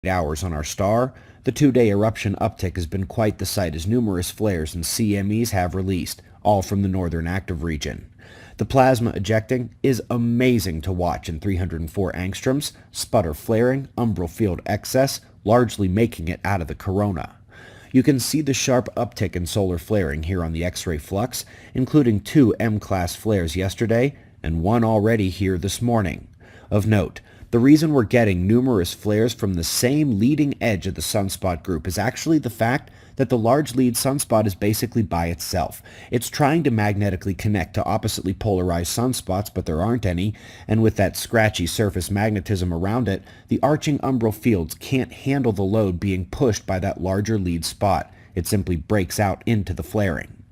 hours on our star, the 2-day eruption uptick has been quite the sight as numerous flares and CMEs have released, all from the northern active region. The plasma ejecting is amazing to watch in 304 angstroms, sputter flaring, umbral field excess, largely making it out of the corona. You can see the sharp uptick in solar flaring here on the X-ray flux, including 2 M-class flares yesterday and 1 already here this morning. Of note, the reason we're getting numerous flares from the same leading edge of the sunspot group is actually the fact that the large lead sunspot is basically by itself. It's trying to magnetically connect to oppositely polarized sunspots, but there aren't any, and with that scratchy surface magnetism around it, the arching umbral fields can't handle the load being pushed by that larger lead spot. It simply breaks out into the flaring.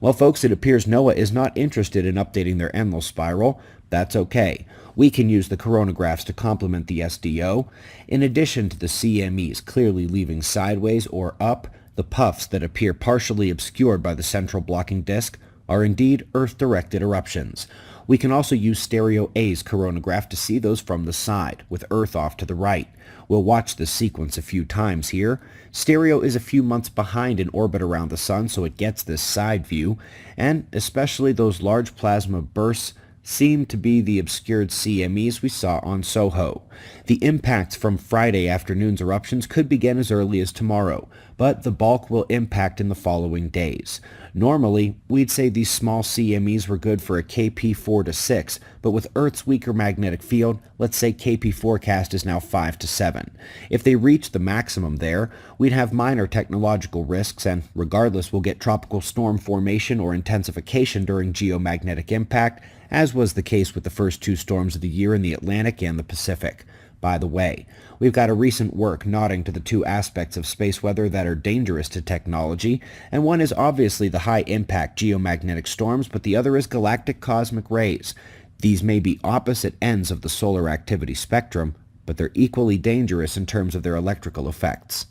Well, folks, it appears NOAA is not interested in updating their Enlil spiral. That's okay. We can use the coronagraphs to complement the SDO. In addition to the CMEs clearly leaving sideways or up, the puffs that appear partially obscured by the central blocking disk are indeed Earth-directed eruptions. We can also use Stereo A's coronagraph to see those from the side, with Earth off to the right. We'll watch this sequence a few times here. Stereo is a few months behind in orbit around the Sun, so it gets this side view, and especially those large plasma bursts seem to be the obscured CMEs we saw on SOHO. The impacts from Friday afternoon's eruptions could begin as early as tomorrow, but the bulk will impact in the following days. Normally, we'd say these small CMEs were good for a KP 4 to 6, but with Earth's weaker magnetic field, let's say KP forecast is now 5 to 7. If they reach the maximum there, we'd have minor technological risks, and regardless, we'll get tropical storm formation or intensification during geomagnetic impact, as was the case with the first 2 storms of the year in the Atlantic and the Pacific. By the way, we've got a recent work nodding to the 2 aspects of space weather that are dangerous to technology, and one is obviously the high-impact geomagnetic storms, but the other is galactic cosmic rays. These may be opposite ends of the solar activity spectrum, but they're equally dangerous in terms of their electrical effects.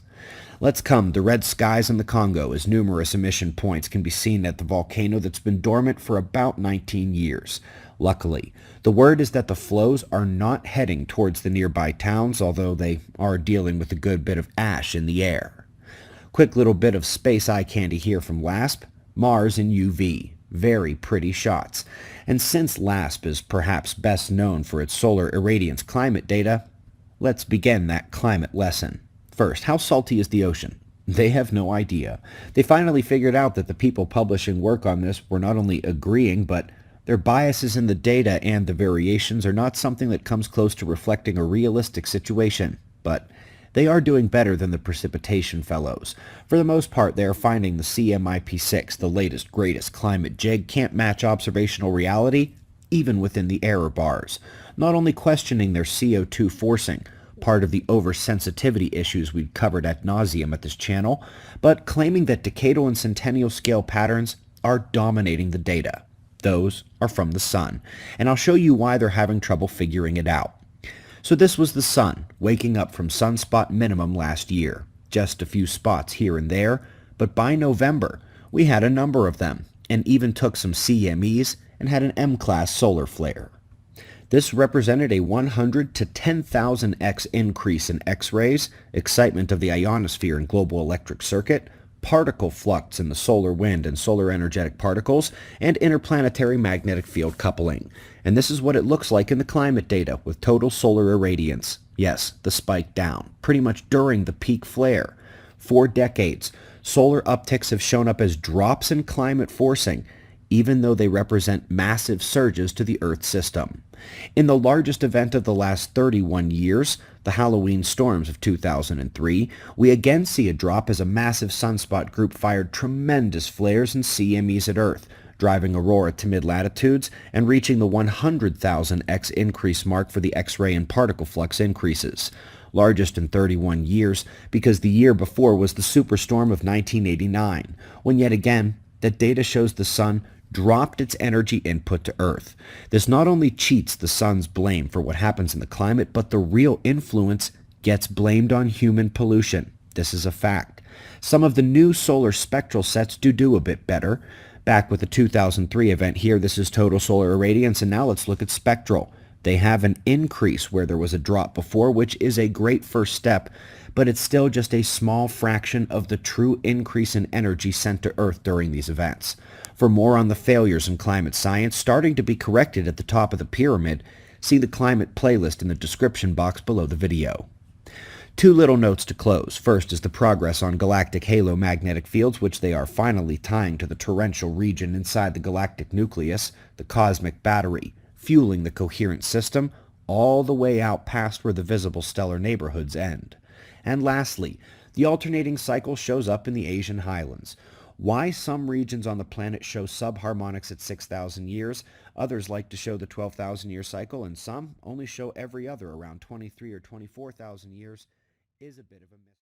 Let's come to red skies in the Congo, as numerous emission points can be seen at the volcano that's been dormant for about 19 years. Luckily, the word is that the flows are not heading towards the nearby towns, although they are dealing with a good bit of ash in the air. Quick little bit of space eye candy here from LASP, Mars in UV. Very pretty shots. And since LASP is perhaps best known for its solar irradiance climate data, let's begin that climate lesson. First, how salty is the ocean? They have no idea. They finally figured out that the people publishing work on this were not only agreeing, but their biases in the data and the variations are not something that comes close to reflecting a realistic situation. But they are doing better than the precipitation fellows. For the most part, they are finding the CMIP6, the latest, greatest climate jig, can't match observational reality, even within the error bars. Not only questioning their CO2 forcing, part of the oversensitivity issues we've covered ad nauseum at this channel, but claiming that decadal and centennial scale patterns are dominating the data. Those are from the Sun, and I'll show you why they're having trouble figuring it out. So this was the Sun, waking up from sunspot minimum last year. Just a few spots here and there, but by November, we had a number of them, and even took some CMEs and had an M-class solar flare. This represented a 100 to 10,000x increase in X-rays, excitement of the ionosphere and global electric circuit, particle flux in the solar wind and solar energetic particles, and interplanetary magnetic field coupling. And this is what it looks like in the climate data with total solar irradiance. Yes, the spike down, pretty much during the peak flare. For decades, solar upticks have shown up as drops in climate forcing, even though they represent massive surges to the Earth system. In the largest event of the last 31 years, the Halloween storms of 2003, we again see a drop as a massive sunspot group fired tremendous flares and CMEs at Earth, driving aurora to mid-latitudes and reaching the 100,000x increase mark for the X-ray and particle flux increases. Largest in 31 years, because the year before was the superstorm of 1989, when yet again, that data shows the Sun dropped its energy input to Earth. This not only cheats the Sun's blame for what happens in the climate, but the real influence gets blamed on human pollution. This is a fact. Some of the new solar spectral sets do a bit better. Back with the 2003 event here, this is total solar irradiance, and now let's look at spectral. They have an increase where there was a drop before, which is a great first step, but it's still just a small fraction of the true increase in energy sent to Earth during these events. For more on the failures in climate science starting to be corrected at the top of the pyramid, see the climate playlist in the description box below the video. Two little notes to close. First is the progress on galactic halo magnetic fields, which they are finally tying to the torrential region inside the galactic nucleus, the cosmic battery, fueling the coherent system all the way out past where the visible stellar neighborhoods end. And lastly, the alternating cycle shows up in the Asian highlands. Why some regions on the planet show subharmonics at 6,000 years, others like to show the 12,000-year cycle, and some only show every other around 23 or 24,000 years, is a bit of a mystery.